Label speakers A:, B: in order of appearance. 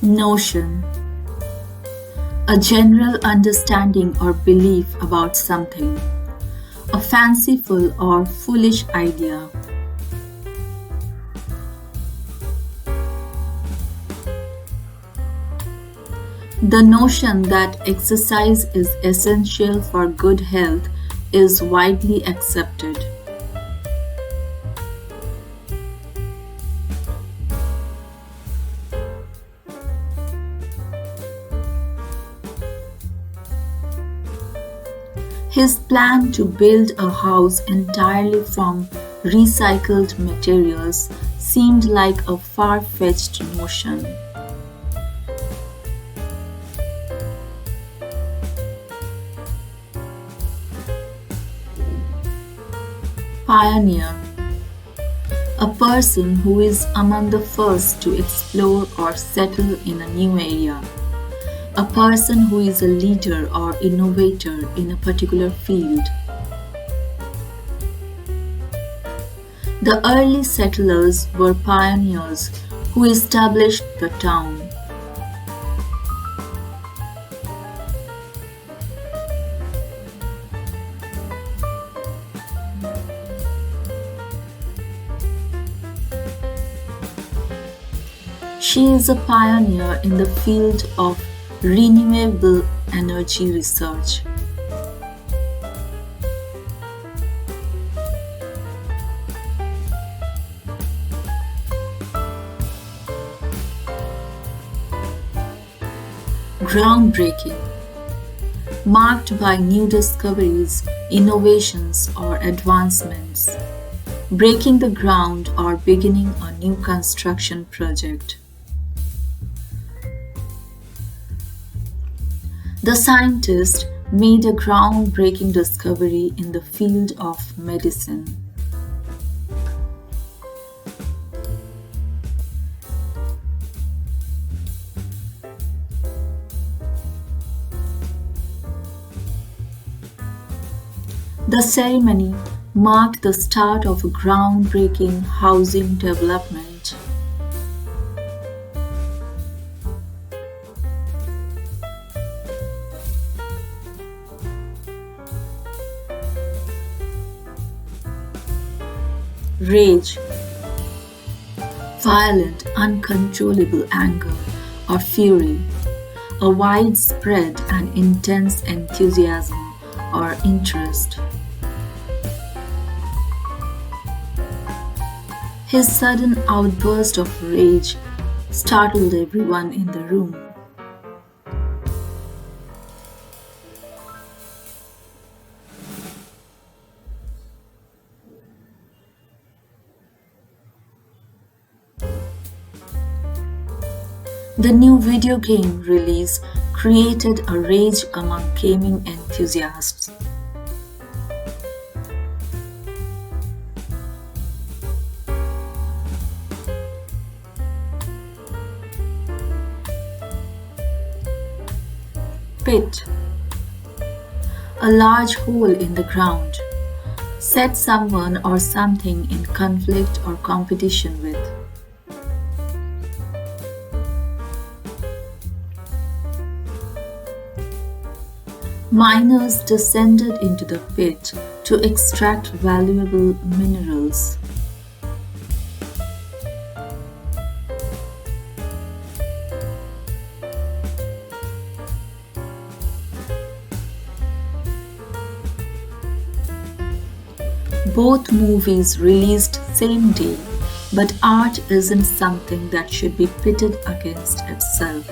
A: Notion. A general understanding or belief about something. A fanciful or foolish idea. The notion that exercise is essential for good health is widely accepted. His plan to build a house entirely from recycled materials seemed like a far-fetched notion. Pioneer. A person who is among the first to explore or settle in a new area. A person who is a leader or innovator in a particular field. The early settlers were pioneers who established the town. She is a pioneer in the field of renewable energy research. Groundbreaking. Marked by new discoveries, innovations, or advancements. Breaking the ground or beginning a new construction project. The scientist made a groundbreaking discovery in the field of medicine. The ceremony marked the start of a groundbreaking housing development. Rage. Violent, uncontrollable anger or fury. A widespread and intense enthusiasm or interest. His sudden outburst of rage startled everyone in the room. The new video game release created a rage among gaming enthusiasts. Pit. A large hole in the ground. Set someone or something in conflict or competition with. Miners descended into the pit to extract valuable minerals. Both movies released same day, but art isn't something that should be pitted against itself.